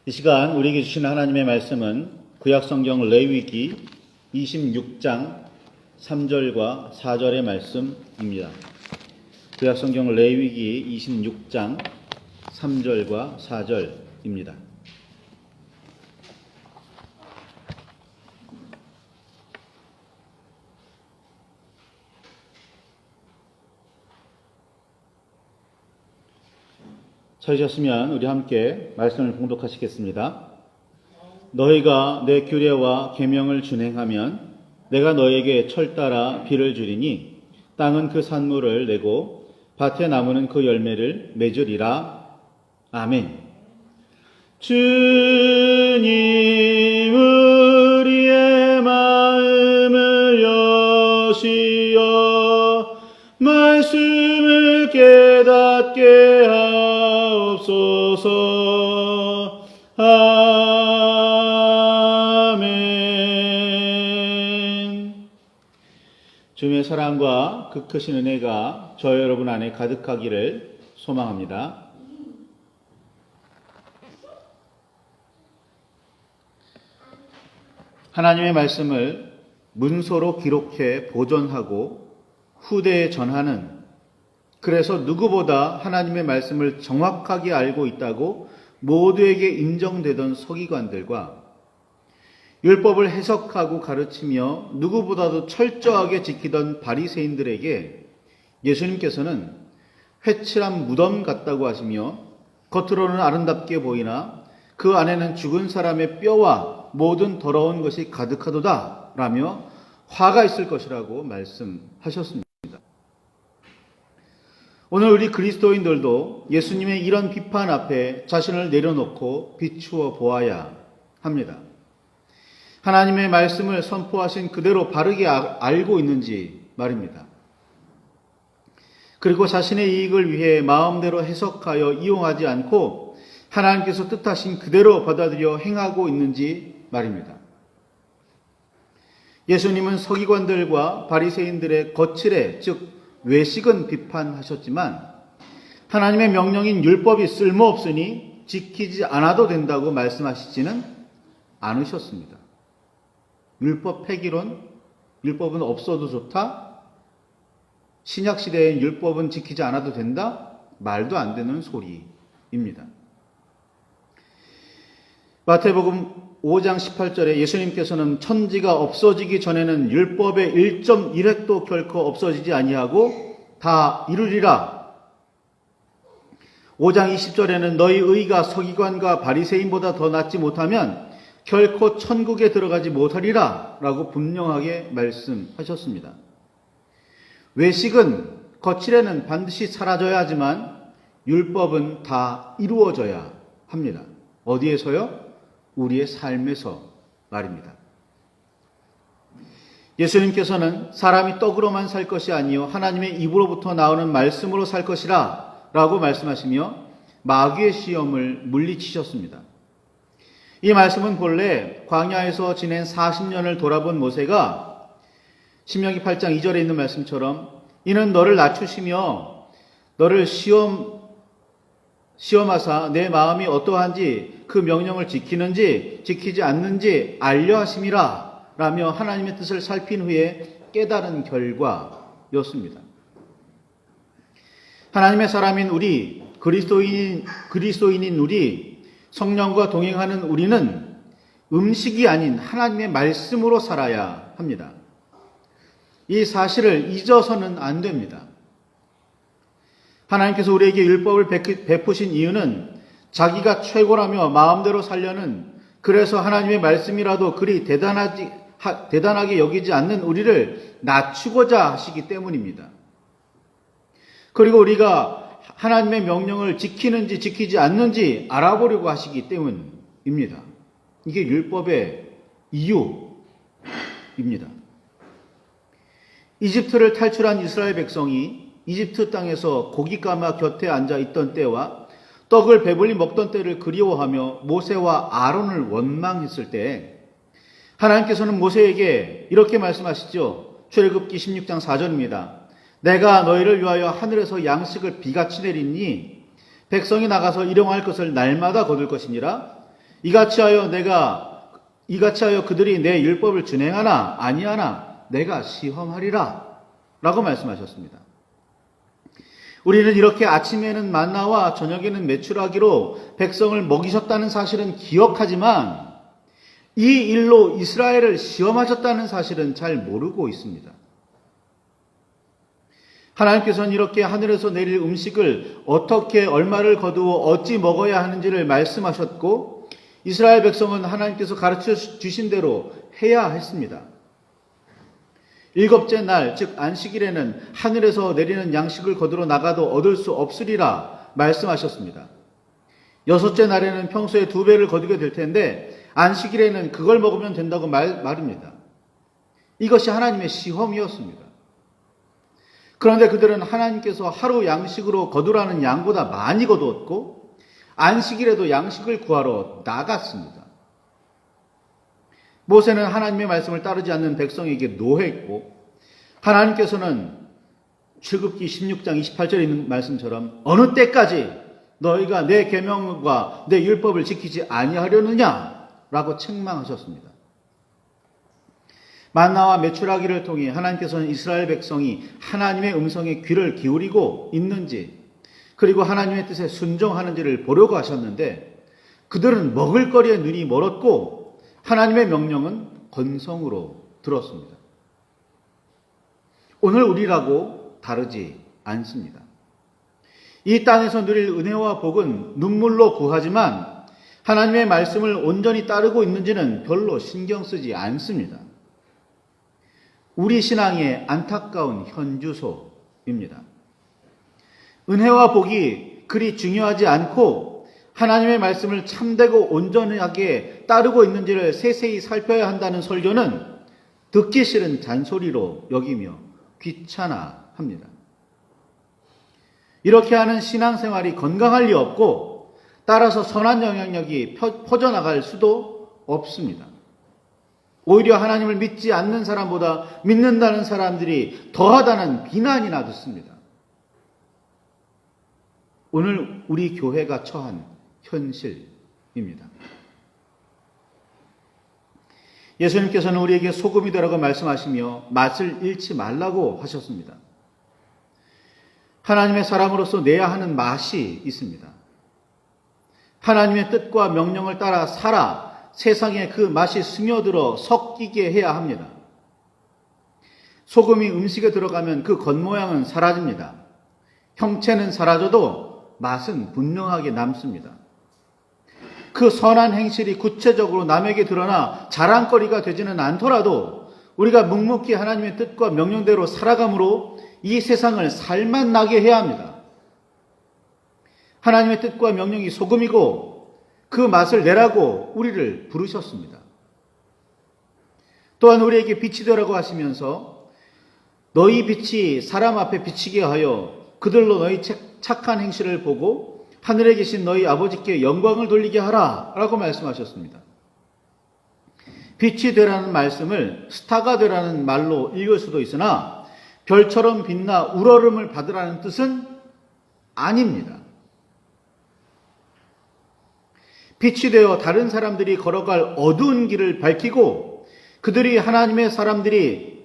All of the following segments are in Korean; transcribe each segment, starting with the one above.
이 시간 우리에게 주신 하나님의 말씀은 구약성경 레위기 26장 3절과 4절의 말씀입니다. 구약성경 레위기 26장 3절과 4절입니다. 찾으셨으면 우리 함께 말씀을 봉독하시겠습니다. 너희가 내 규례와 계명을 준행하면 내가 너희에게 철따라 비를 주리니 땅은 그 산물을 내고 밭의 나무는 그 열매를 맺으리라. 아멘. 주님 우리의 마음을 여시어 말씀을 깨닫게 하옵소서. 아멘. 주님의 사랑과 그 크신 은혜가 저 여러분 안에 가득하기를 소망합니다. 하나님의 말씀을 문서로 기록해 보존하고 후대에 전하는, 그래서 누구보다 하나님의 말씀을 정확하게 알고 있다고 모두에게 인정되던 서기관들과 율법을 해석하고 가르치며 누구보다도 철저하게 지키던 바리새인들에게 예수님께서는 회칠한 무덤 같다고 하시며 겉으로는 아름답게 보이나 그 안에는 죽은 사람의 뼈와 모든 더러운 것이 가득하도다 라며 화가 있을 것이라고 말씀하셨습니다. 오늘 우리 그리스도인들도 예수님의 이런 비판 앞에 자신을 내려놓고 비추어 보아야 합니다. 하나님의 말씀을 선포하신 그대로 바르게 알고 있는지 말입니다. 그리고 자신의 이익을 위해 마음대로 해석하여 이용하지 않고 하나님께서 뜻하신 그대로 받아들여 행하고 있는지 말입니다. 예수님은 서기관들과 바리새인들의 거칠에, 즉 외식은 비판하셨지만 하나님의 명령인 율법이 쓸모없으니 지키지 않아도 된다고 말씀하시지는 않으셨습니다. 율법 폐기론, 율법은 없어도 좋다, 신약시대엔 율법은 지키지 않아도 된다, 말도 안 되는 소리입니다. 마태복음 5장 18절에 예수님께서는 천지가 없어지기 전에는 율법의 1.1획도 결코 없어지지 아니하고 다 이루리라. 5장 20절에는 너희 의가 서기관과 바리새인보다 더 낫지 못하면 결코 천국에 들어가지 못하리라 라고 분명하게 말씀하셨습니다. 외식은, 거칠에는 반드시 사라져야 하지만 율법은 다 이루어져야 합니다. 어디에서요? 우리의 삶에서 말입니다. 예수님께서는 사람이 떡으로만 살 것이 아니요 하나님의 입으로부터 나오는 말씀으로 살 것이라 라고 말씀하시며 마귀의 시험을 물리치셨습니다. 이 말씀은 본래 광야에서 지낸 40년을 돌아본 모세가 신명기 8장 2절에 있는 말씀처럼 이는 너를 낮추시며 너를 시험하사 내 마음이 어떠한지 그 명령을 지키는지 지키지 않는지 알려 하심이라 라며 하나님의 뜻을 살핀 후에 깨달은 결과였습니다. 하나님의 사람인 우리, 그리스도인인 우리, 성령과 동행하는 우리는 음식이 아닌 하나님의 말씀으로 살아야 합니다. 이 사실을 잊어서는 안 됩니다. 하나님께서 우리에게 율법을 베푸신 이유는 자기가 최고라며 마음대로 살려는, 그래서 하나님의 말씀이라도 그리 대단하게 여기지 않는 우리를 낮추고자 하시기 때문입니다. 그리고 우리가 하나님의 명령을 지키는지 지키지 않는지 알아보려고 하시기 때문입니다. 이게 율법의 이유입니다. 이집트를 탈출한 이스라엘 백성이 이집트 땅에서 고깃가마 곁에 앉아 있던 때와 떡을 배불리 먹던 때를 그리워하며 모세와 아론을 원망했을 때 하나님께서는 모세에게 이렇게 말씀하시죠. 출애굽기 16장 4절입니다. 내가 너희를 위하여 하늘에서 양식을 비같이 내리니 백성이 나가서 일용할 것을 날마다 거둘 것이니라. 이같이 하여 그들이 내 율법을 준행하나 아니하나 내가 시험하리라 라고 말씀하셨습니다. 우리는 이렇게 아침에는 만나와 저녁에는 메추라기로 백성을 먹이셨다는 사실은 기억하지만 이 일로 이스라엘을 시험하셨다는 사실은 잘 모르고 있습니다. 하나님께서는 이렇게 하늘에서 내릴 음식을 어떻게 얼마를 거두어 어찌 먹어야 하는지를 말씀하셨고 이스라엘 백성은 하나님께서 가르쳐 주신 대로 해야 했습니다. 일곱째 날, 즉 안식일에는 하늘에서 내리는 양식을 거두러 나가도 얻을 수 없으리라 말씀하셨습니다. 여섯째 날에는 평소에 2배를 거두게 될 텐데 안식일에는 그걸 먹으면 된다고 말입니다. 이것이 하나님의 시험이었습니다. 그런데 그들은 하나님께서 하루 양식으로 거두라는 양보다 많이 거두었고 안식일에도 양식을 구하러 나갔습니다. 모세는 하나님의 말씀을 따르지 않는 백성에게 노했고 하나님께서는 출애굽기 16장 28절에 있는 말씀처럼 어느 때까지 너희가 내 계명과 내 율법을 지키지 아니하려느냐라고 책망하셨습니다. 만나와 메추라기를 통해 하나님께서는 이스라엘 백성이 하나님의 음성에 귀를 기울이고 있는지 그리고 하나님의 뜻에 순종하는지를 보려고 하셨는데 그들은 먹을거리에 눈이 멀었고 하나님의 명령은 건성으로 들었습니다. 오늘 우리라고 다르지 않습니다. 이 땅에서 누릴 은혜와 복은 눈물로 구하지만 하나님의 말씀을 온전히 따르고 있는지는 별로 신경 쓰지 않습니다. 우리 신앙의 안타까운 현주소입니다. 은혜와 복이 그리 중요하지 않고 하나님의 말씀을 참되고 온전하게 따르고 있는지를 세세히 살펴야 한다는 설교는 듣기 싫은 잔소리로 여기며 귀찮아합니다. 이렇게 하는 신앙생활이 건강할 리 없고 따라서 선한 영향력이 퍼져나갈 수도 없습니다. 오히려 하나님을 믿지 않는 사람보다 믿는다는 사람들이 더하다는 비난이나 듣습니다. 오늘 우리 교회가 처한 현실입니다. 예수님께서는 우리에게 소금이 되라고 말씀하시며 맛을 잃지 말라고 하셨습니다. 하나님의 사람으로서 내야 하는 맛이 있습니다. 하나님의 뜻과 명령을 따라 살아 세상에 그 맛이 스며들어 섞이게 해야 합니다. 소금이 음식에 들어가면 그 겉모양은 사라집니다. 형체는 사라져도 맛은 분명하게 남습니다. 그 선한 행실이 구체적으로 남에게 드러나 자랑거리가 되지는 않더라도 우리가 묵묵히 하나님의 뜻과 명령대로 살아감으로 이 세상을 살맛나게 해야 합니다. 하나님의 뜻과 명령이 소금이고 그 맛을 내라고 우리를 부르셨습니다. 또한 우리에게 빛이 되라고 하시면서 너희 빛이 사람 앞에 비치게 하여 그들로 너희 착한 행실을 보고 하늘에 계신 너희 아버지께 영광을 돌리게 하라 라고 말씀하셨습니다. 빛이 되라는 말씀을 스타가 되라는 말로 읽을 수도 있으나 별처럼 빛나 우러름을 받으라는 뜻은 아닙니다. 빛이 되어 다른 사람들이 걸어갈 어두운 길을 밝히고 그들이 하나님의 사람들이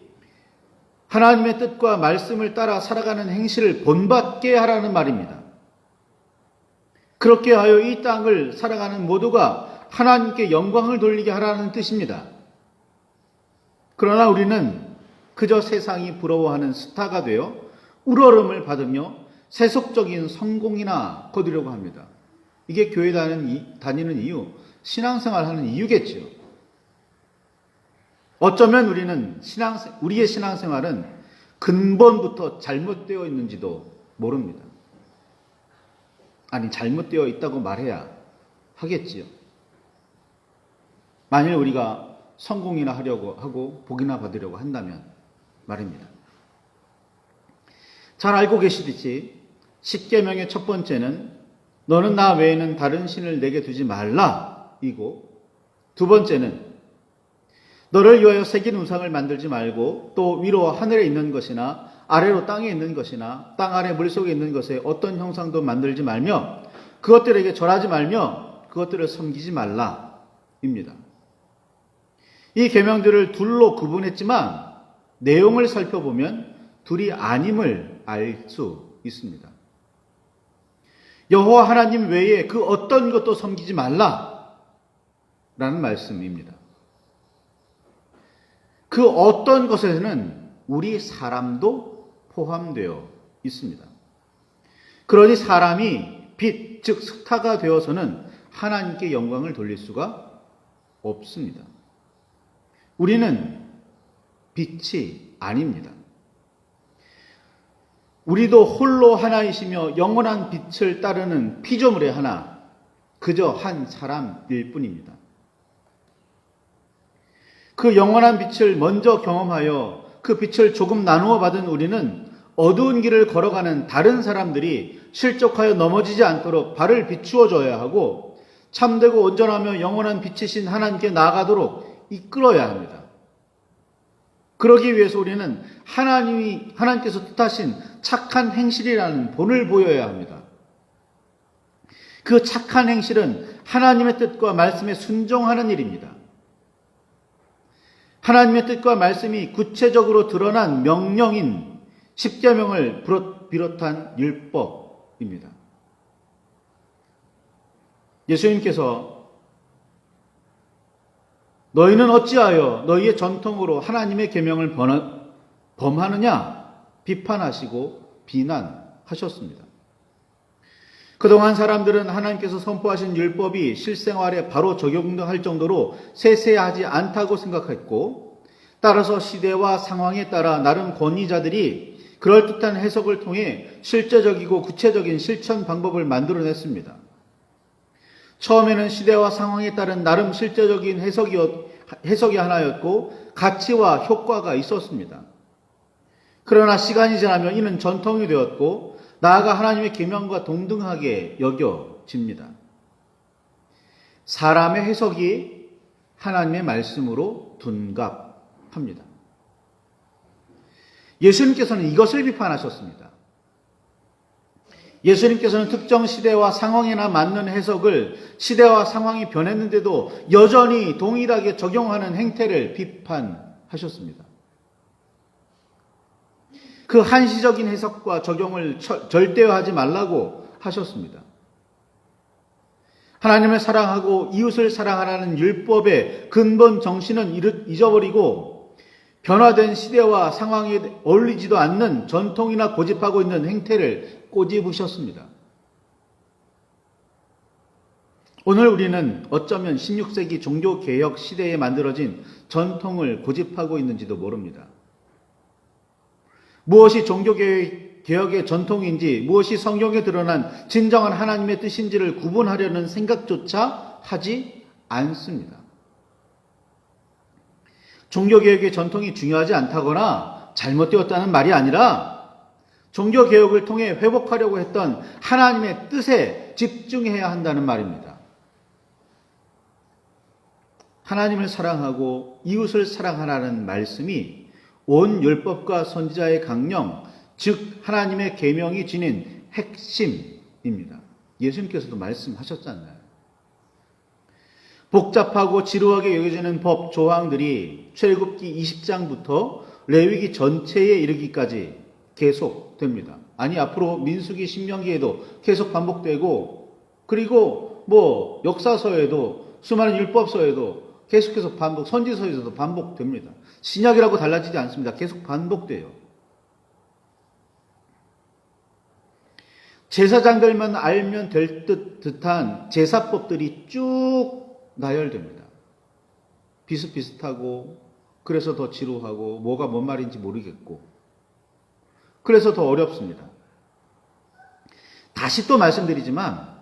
하나님의 뜻과 말씀을 따라 살아가는 행실을 본받게 하라는 말입니다. 그렇게 하여 이 땅을 살아가는 모두가 하나님께 영광을 돌리게 하라는 뜻입니다. 그러나 우리는 그저 세상이 부러워하는 스타가 되어 우러름을 받으며 세속적인 성공이나 거두려고 합니다. 이게 교회 다니는 이유, 신앙생활 하는 이유겠죠. 어쩌면 우리의 신앙생활은 근본부터 잘못되어 있는지도 모릅니다. 아니, 잘못되어 있다고 말해야 하겠지요. 만일 우리가 성공이나 하려고 하고 복이나 받으려고 한다면 말입니다. 잘 알고 계시듯이 십계명의 첫 번째는 너는 나 외에는 다른 신을 내게 두지 말라 이고 두 번째는 너를 위하여 새긴 우상을 만들지 말고 또 위로 하늘에 있는 것이나 아래로 땅에 있는 것이나 땅 아래 물속에 있는 것에 어떤 형상도 만들지 말며 그것들에게 절하지 말며 그것들을 섬기지 말라입니다. 이 계명들을 둘로 구분했지만 내용을 살펴보면 둘이 아님을 알 수 있습니다. 여호와 하나님 외에 그 어떤 것도 섬기지 말라라는 말씀입니다. 그 어떤 것에는 우리 사람도 포함되어 있습니다. 그러니 사람이 빛, 즉 스타가 되어서는 하나님께 영광을 돌릴 수가 없습니다. 우리는 빛이 아닙니다. 우리도 홀로 하나이시며 영원한 빛을 따르는 피조물의 하나, 그저 한 사람일 뿐입니다. 그 영원한 빛을 먼저 경험하여 그 빛을 조금 나누어 받은 우리는 어두운 길을 걸어가는 다른 사람들이 실족하여 넘어지지 않도록 발을 비추어 줘야 하고 참되고 온전하며 영원한 빛이신 하나님께 나아가도록 이끌어야 합니다. 그러기 위해서 우리는 하나님께서 뜻하신 착한 행실이라는 본을 보여야 합니다. 그 착한 행실은 하나님의 뜻과 말씀에 순종하는 일입니다. 하나님의 뜻과 말씀이 구체적으로 드러난 명령인 십계명을 비롯한 율법입니다. 예수님께서 너희는 어찌하여 너희의 전통으로 하나님의 계명을 범하느냐 비판하시고 비난하셨습니다. 그동안 사람들은 하나님께서 선포하신 율법이 실생활에 바로 적용할 정도로 세세하지 않다고 생각했고 따라서 시대와 상황에 따라 나름 권위자들이 그럴듯한 해석을 통해 실제적이고 구체적인 실천 방법을 만들어냈습니다. 처음에는 시대와 상황에 따른 나름 실제적인 해석이 하나였고 가치와 효과가 있었습니다. 그러나 시간이 지나면 이는 전통이 되었고 나아가 하나님의 계명과 동등하게 여겨집니다. 사람의 해석이 하나님의 말씀으로 둔갑합니다. 예수님께서는 이것을 비판하셨습니다. 예수님께서는 특정 시대와 상황에나 맞는 해석을 시대와 상황이 변했는데도 여전히 동일하게 적용하는 행태를 비판하셨습니다. 그 한시적인 해석과 적용을 절대화하지 말라고 하셨습니다. 하나님을 사랑하고 이웃을 사랑하라는 율법의 근본 정신은 잊어버리고 변화된 시대와 상황에 어울리지도 않는 전통이나 고집하고 있는 행태를 꼬집으셨습니다. 오늘 우리는 어쩌면 16세기 종교개혁 시대에 만들어진 전통을 고집하고 있는지도 모릅니다. 무엇이 종교개혁의 전통인지, 무엇이 성경에 드러난 진정한 하나님의 뜻인지를 구분하려는 생각조차 하지 않습니다. 종교개혁의 전통이 중요하지 않다거나 잘못되었다는 말이 아니라 종교개혁을 통해 회복하려고 했던 하나님의 뜻에 집중해야 한다는 말입니다. 하나님을 사랑하고 이웃을 사랑하라는 말씀이 온 율법과 선지자의 강령, 즉 하나님의 계명이 지닌 핵심입니다. 예수님께서도 말씀하셨잖아요. 복잡하고 지루하게 여겨지는 법 조항들이 출애굽기 20장부터 레위기 전체에 이르기까지 계속됩니다. 아니 앞으로 민수기 신명기에도 계속 반복되고 그리고 역사서에도 수많은 율법서에도 계속해서 선지서에서도 반복됩니다. 신약이라고 달라지지 않습니다. 계속 반복돼요. 제사장들만 알면 될 듯한 제사법들이 쭉 나열됩니다. 비슷비슷하고 그래서 더 지루하고 뭐가 뭔 말인지 모르겠고 그래서 더 어렵습니다. 다시 또 말씀드리지만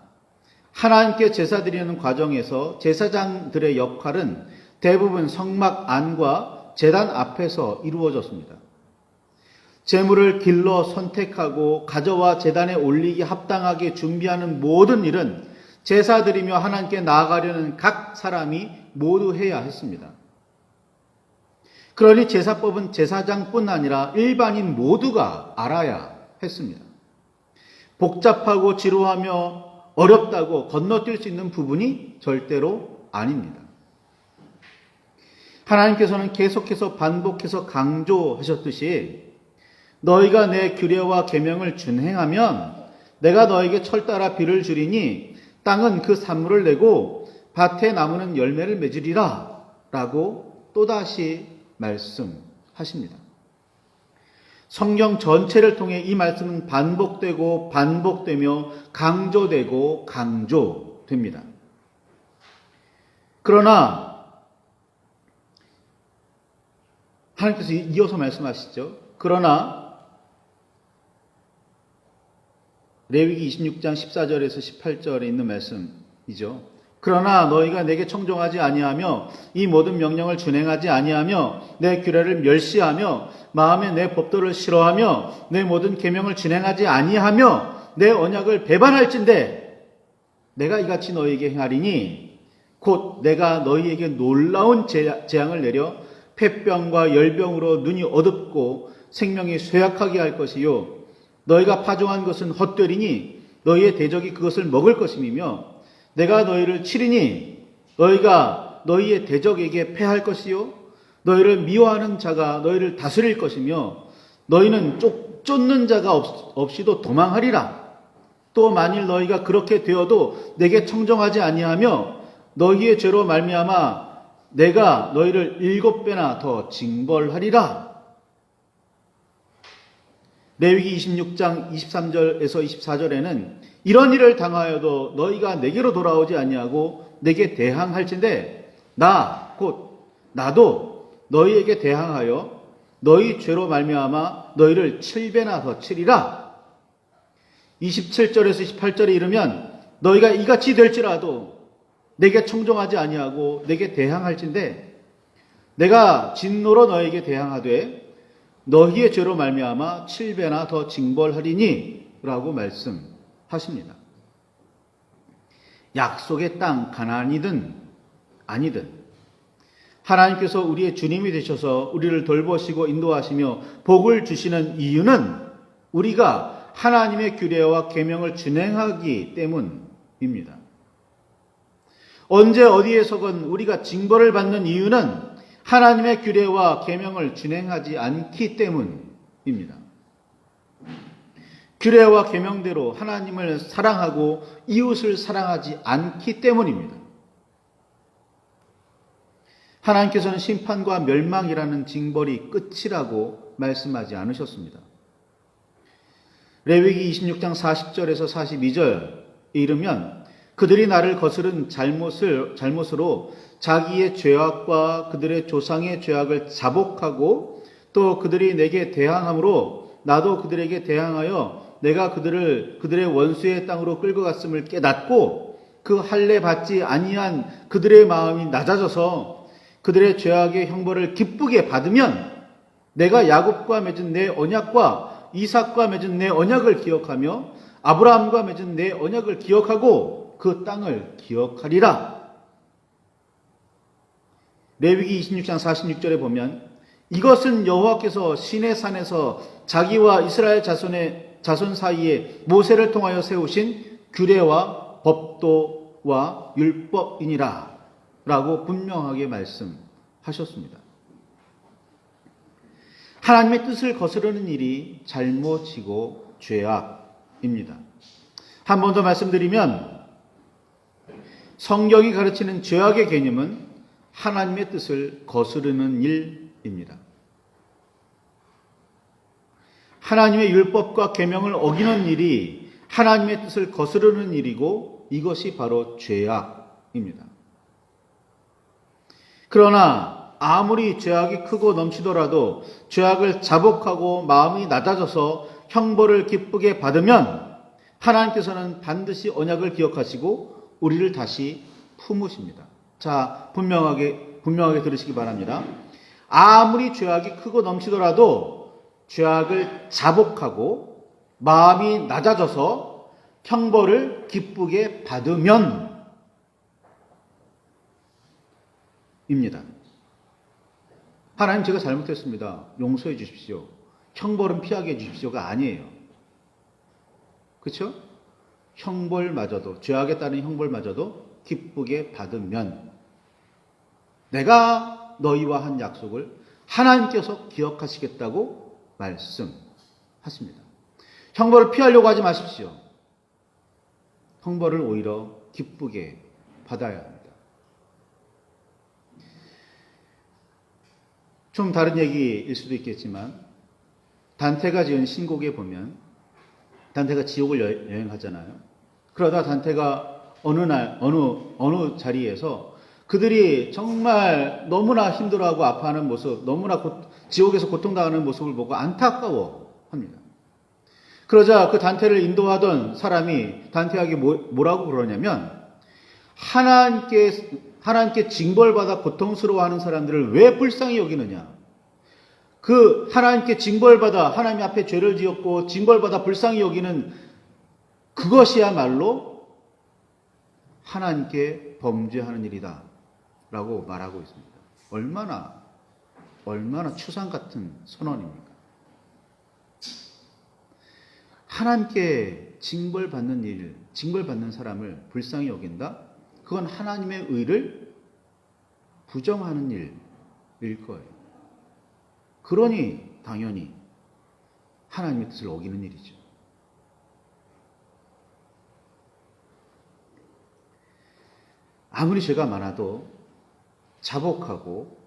하나님께 제사 드리는 과정에서 제사장들의 역할은 대부분 성막 안과 제단 앞에서 이루어졌습니다. 제물을 길러 선택하고 가져와 제단에 올리기 합당하게 준비하는 모든 일은 제사 드리며 하나님께 나아가려는 각 사람이 모두 해야 했습니다. 그러니 제사법은 제사장뿐 아니라 일반인 모두가 알아야 했습니다. 복잡하고 지루하며 어렵다고 건너뛸 수 있는 부분이 절대로 아닙니다. 하나님께서는 계속해서 반복해서 강조하셨듯이 너희가 내 규례와 계명을 준행하면 내가 너에게 철 따라 비를 주리니 땅은 그 산물을 내고 밭에 나무는 열매를 맺으리라 라고 또다시 말씀하십니다. 성경 전체를 통해 이 말씀은 반복되고 반복되며 강조되고 강조됩니다. 그러나 하나님께서 이어서 말씀하시죠. 그러나 레위기 26장 14절에서 18절에 있는 말씀이죠. 그러나 너희가 내게 청종하지 아니하며 이 모든 명령을 준행하지 아니하며 내 규례를 멸시하며 마음에 내 법도를 싫어하며 내 모든 계명을 준행하지 아니하며 내 언약을 배반할진대 내가 이같이 너희에게 행하리니 곧 내가 너희에게 놀라운 재앙을 내려 폐병과 열병으로 눈이 어둡고 생명이 쇠약하게 할 것이요 너희가 파종한 것은 헛되리니 너희의 대적이 그것을 먹을 것임이며 내가 너희를 치리니 너희가 너희의 대적에게 패할 것이요 너희를 미워하는 자가 너희를 다스릴 것이며 너희는 쫓는 자가 없이도 도망하리라. 또 만일 너희가 그렇게 되어도 내게 청정하지 아니하며 너희의 죄로 말미암아 내가 너희를 7배나 더 징벌하리라. 레위기 26장 23절에서 24절에는 이런 일을 당하여도 너희가 내게로 돌아오지 아니하고 내게 대항할진대 곧 나도 너희에게 대항하여 너희 죄로 말미암아 너희를 7배나 더 치리라. 27절에서 28절에 이르면 너희가 이같이 될지라도 내게 청종하지 아니하고 내게 대항할진대 내가 진노로 너희에게 대항하되 너희의 죄로 말미암아 7배나 더 징벌하리니 라고 말씀하십니다. 약속의 땅 가나안이든 아니든 하나님께서 우리의 주님이 되셔서 우리를 돌보시고 인도하시며 복을 주시는 이유는 우리가 하나님의 규례와 계명을 준행하기 때문입니다. 언제 어디에서건 우리가 징벌을 받는 이유는 하나님의 규례와 계명을 준행하지 않기 때문입니다. 규례와 계명대로 하나님을 사랑하고 이웃을 사랑하지 않기 때문입니다. 하나님께서는 심판과 멸망이라는 징벌이 끝이라고 말씀하지 않으셨습니다. 레위기 26장 40절에서 42절에 이르면 그들이 나를 거스른 잘못으로 자기의 죄악과 그들의 조상의 죄악을 자복하고 또 그들이 내게 대항함으로 나도 그들에게 대항하여 내가 그들의 원수의 땅으로 끌고 갔음을 깨닫고 그 할례 받지 아니한 그들의 마음이 낮아져서 그들의 죄악의 형벌을 기쁘게 받으면 내가 야곱과 맺은 내 언약과 이삭과 맺은 내 언약을 기억하며 아브라함과 맺은 내 언약을 기억하고 그 땅을 기억하리라. 레위기 26장 46절에 보면 이것은 여호와께서 시내 산에서 자기와 이스라엘 자손 사이에 모세를 통하여 세우신 규례와 법도와 율법이니라 라고 분명하게 말씀하셨습니다. 하나님의 뜻을 거스르는 일이 잘못이고 죄악입니다. 한 번 더 말씀드리면 성경이 가르치는 죄악의 개념은 하나님의 뜻을 거스르는 일입니다. 하나님의 율법과 계명을 어기는 일이 하나님의 뜻을 거스르는 일이고 이것이 바로 죄악입니다. 그러나 아무리 죄악이 크고 넘치더라도 죄악을 자복하고 마음이 낮아져서 형벌을 기쁘게 받으면 하나님께서는 반드시 언약을 기억하시고 우리를 다시 품으십니다. 자, 분명하게 들으시기 바랍니다. 아무리 죄악이 크고 넘치더라도 죄악을 자복하고 마음이 낮아져서 형벌을 기쁘게 받으면 입니다. 하나님 제가 잘못했습니다. 용서해 주십시오. 형벌은 피하게 해 주십시오가 아니에요. 그렇죠? 형벌마저도, 죄악에 따른 형벌마저도 기쁘게 받으면 내가 너희와 한 약속을 하나님께서 기억하시겠다고 말씀하십니다. 형벌을 피하려고 하지 마십시오. 형벌을 오히려 기쁘게 받아야 합니다. 좀 다른 얘기일 수도 있겠지만 단테가 지은 신곡에 보면 단테가 지옥을 여행하잖아요. 그러다 단테가 어느 자리에서 그들이 정말 너무나 힘들어하고 아파하는 모습, 너무나 지옥에서 고통당하는 모습을 보고 안타까워합니다. 그러자 그 단테를 인도하던 사람이 단테에게 뭐라고 그러냐면 하나님께 징벌받아 고통스러워하는 사람들을 왜 불쌍히 여기느냐? 그 하나님께 징벌받아 하나님 앞에 죄를 지었고 징벌받아 불쌍히 여기는 그것이야말로 하나님께 범죄하는 일이다 라고 말하고 있습니다. 얼마나 추상 같은 선언입니까? 하나님께 징벌받는 사람을 불쌍히 여긴다? 그건 하나님의 의를 부정하는 일일 거예요. 그러니 당연히 하나님의 뜻을 어기는 일이죠. 아무리 죄가 많아도 자복하고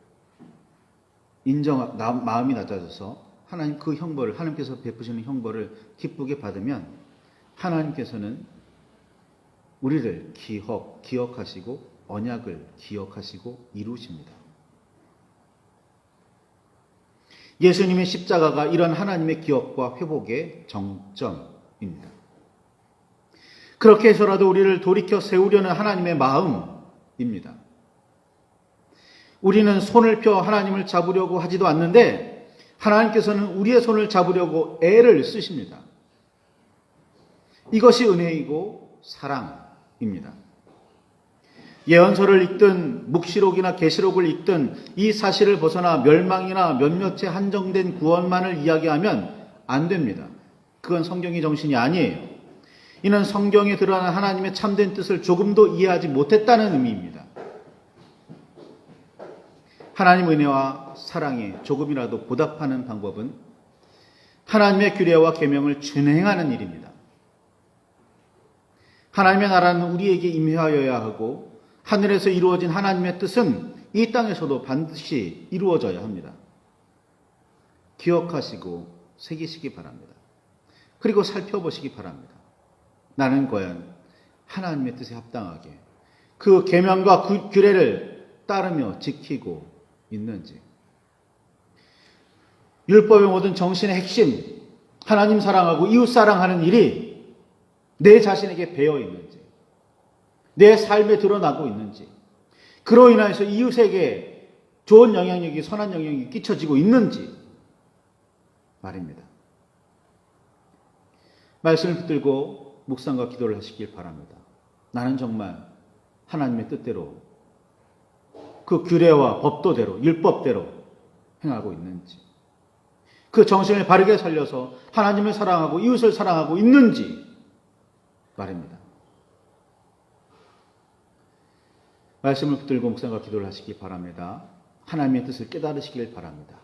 마음이 낮아져서 하나님께서 베푸시는 형벌을 기쁘게 받으면 하나님께서는 우리를 기억하시고 언약을 기억하시고 이루십니다. 예수님의 십자가가 이런 하나님의 기억과 회복의 정점입니다. 그렇게 해서라도 우리를 돌이켜 세우려는 하나님의 마음입니다. 우리는 손을 펴 하나님을 잡으려고 하지도 않는데 하나님께서는 우리의 손을 잡으려고 애를 쓰십니다. 이것이 은혜이고 사랑입니다. 예언서를 읽든 묵시록이나 계시록을 읽든 이 사실을 벗어나 멸망이나 몇몇의 한정된 구원만을 이야기하면 안 됩니다. 그건 성경의 정신이 아니에요. 이는 성경에 드러난 하나님의 참된 뜻을 조금도 이해하지 못했다는 의미입니다. 하나님의 은혜와 사랑에 조금이라도 보답하는 방법은 하나님의 규례와 계명을 준행하는 일입니다. 하나님의 나라는 우리에게 임하여야 하고 하늘에서 이루어진 하나님의 뜻은 이 땅에서도 반드시 이루어져야 합니다. 기억하시고 새기시기 바랍니다. 그리고 살펴보시기 바랍니다. 나는 과연 하나님의 뜻에 합당하게 그 계명과 그 규례를 따르며 지키고 있는지, 율법의 모든 정신의 핵심, 하나님 사랑하고 이웃 사랑하는 일이 내 자신에게 배어 있는지, 내 삶에 드러나고 있는지, 그로 인해서 이웃에게 좋은 영향력이, 선한 영향력이 끼쳐지고 있는지 말입니다. 말씀을 붙들고 묵상과 기도를 하시길 바랍니다. 나는 정말 하나님의 뜻대로 그 규례와 법도대로, 율법대로 행하고 있는지, 그 정신을 바르게 살려서 하나님을 사랑하고 이웃을 사랑하고 있는지 말입니다. 말씀을 붙들고 묵상과 기도를 하시기 바랍니다. 하나님의 뜻을 깨달으시길 바랍니다.